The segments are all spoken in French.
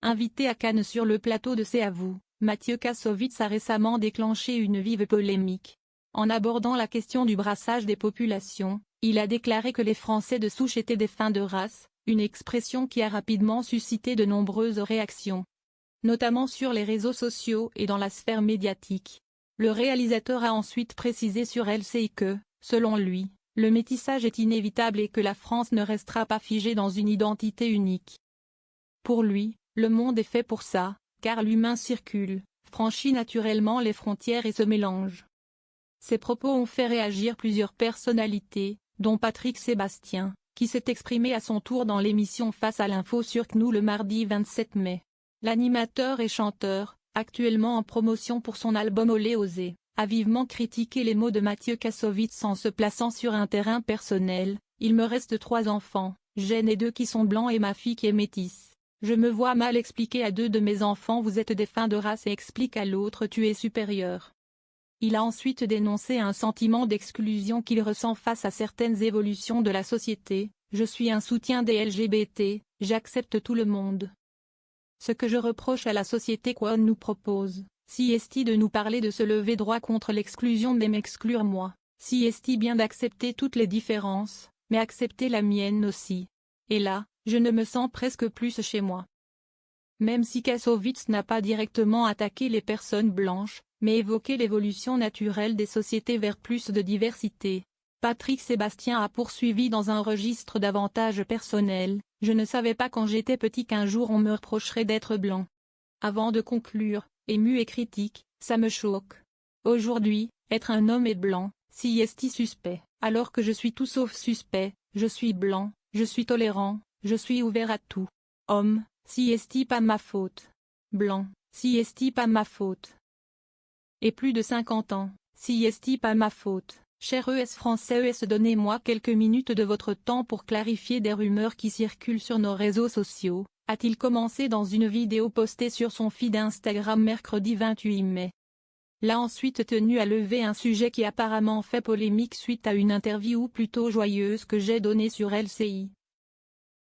Invité à Cannes sur le plateau de C'est à vous, Mathieu Kassovitz a récemment déclenché une vive polémique. En abordant la question du brassage des populations, il a déclaré que les Français de souche étaient des fins de race, une expression qui a rapidement suscité de nombreuses réactions, notamment sur les réseaux sociaux et dans la sphère médiatique. Le réalisateur a ensuite précisé sur LCI que, selon lui, le métissage est inévitable et que la France ne restera pas figée dans une identité unique. Pour lui, le monde est fait pour ça, car l'humain circule, franchit naturellement les frontières et se mélange. Ces propos ont fait réagir plusieurs personnalités, dont Patrick Sébastien, qui s'est exprimé à son tour dans l'émission Face à l'info sur CNews le mardi 27 mai. L'animateur et chanteur, actuellement en promotion pour son album Olé Osé, a vivement critiqué les mots de Mathieu Kassovitz en se plaçant sur un terrain personnel. Il me reste 3 enfants, j'ai né 2 qui sont blancs et ma fille qui est métisse. Je me vois mal expliquer à 2 de mes enfants vous êtes des fins de race et explique à l'autre tu es supérieur. Il a ensuite dénoncé un sentiment d'exclusion qu'il ressent face à certaines évolutions de la société. Je suis un soutien des LGBT, j'accepte tout le monde. Ce que je reproche à la société qu'on nous propose, si est-il de nous parler de se lever droit contre l'exclusion mais m'exclure moi, si est-il bien d'accepter toutes les différences, mais accepter la mienne aussi. Et là, je ne me sens presque plus chez moi. Même si Kassovitz n'a pas directement attaqué les personnes blanches, mais évoqué l'évolution naturelle des sociétés vers plus de diversité, Patrick Sébastien a poursuivi dans un registre davantage personnel. Je ne savais pas quand j'étais petit qu'un jour on me reprocherait d'être blanc. Avant de conclure, ému et critique, ça me choque. Aujourd'hui, être un homme est blanc, si est suspect, alors que je suis tout sauf suspect, je suis blanc, je suis tolérant, je suis ouvert à tout. Homme, si est pas ma faute. Blanc, si est pas ma faute. Et plus de 50 ans, si est pas ma faute. Cher ES français donnez-moi quelques minutes de votre temps pour clarifier des rumeurs qui circulent sur nos réseaux sociaux, a-t-il commencé dans une vidéo postée sur son feed Instagram mercredi 28 mai. L'a ensuite tenu à lever un sujet qui apparemment fait polémique suite à une interview plutôt joyeuse que j'ai donnée sur LCI.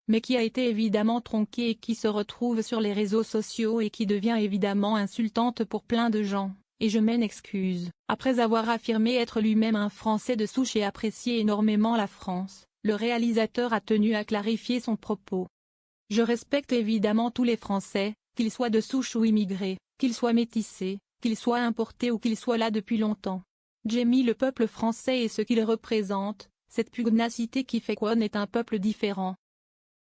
Mais qui a été évidemment tronquée et qui se retrouve sur les réseaux sociaux et qui devient évidemment insultante pour plein de gens. Et je m'en excuse. Après avoir affirmé être lui-même un Français de souche et apprécier énormément la France, le réalisateur a tenu à clarifier son propos. Je respecte évidemment tous les Français, qu'ils soient de souche ou immigrés, qu'ils soient métissés, qu'ils soient importés ou qu'ils soient là depuis longtemps. J'aime le peuple français et ce qu'il représente, cette pugnacité qui fait qu'on est un peuple différent.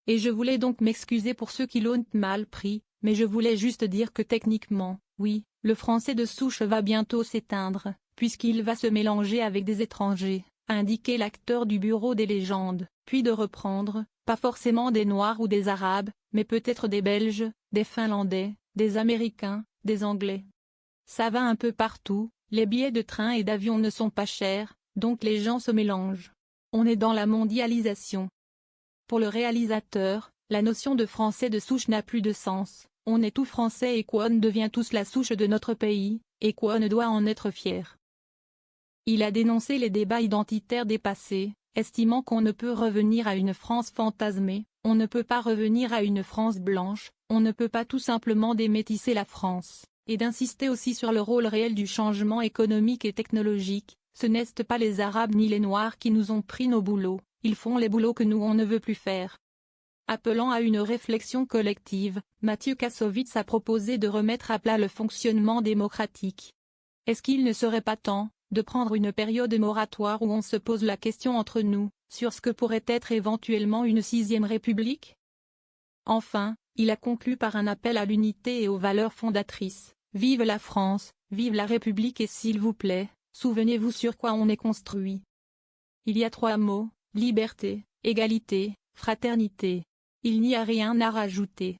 Et je voulais donc m'excuser pour ceux qui l'ont mal pris, mais je voulais juste dire que techniquement, oui, le français de souche va bientôt s'éteindre, puisqu'il va se mélanger avec des étrangers, a indiqué l'acteur du Bureau des légendes, puis de reprendre, pas forcément des Noirs ou des Arabes, mais peut-être des Belges, des Finlandais, des Américains, des Anglais. Ça va un peu partout, les billets de train et d'avion ne sont pas chers, donc les gens se mélangent. On est dans la mondialisation. Pour le réalisateur, la notion de français de souche n'a plus de sens. On est tout français et qu'on devient tous la souche de notre pays, et qu'on doit en être fier. Il a dénoncé les débats identitaires dépassés, estimant qu'on ne peut revenir à une France fantasmée, on ne peut pas revenir à une France blanche, on ne peut pas tout simplement démétisser la France, et d'insister aussi sur le rôle réel du changement économique et technologique. Ce n'est pas les Arabes ni les Noirs qui nous ont pris nos boulots, ils font les boulots que nous on ne veut plus faire. Appelant à une réflexion collective, Mathieu Kassovitz a proposé de remettre à plat le fonctionnement démocratique. Est-ce qu'il ne serait pas temps de prendre une période moratoire où on se pose la question entre nous, sur ce que pourrait être éventuellement une 6e République? Enfin, il a conclu par un appel à l'unité et aux valeurs fondatrices. Vive la France, vive la République et s'il vous plaît, souvenez-vous sur quoi on est construit. Il y a 3 mots, liberté, égalité, fraternité. Il n'y a rien à rajouter.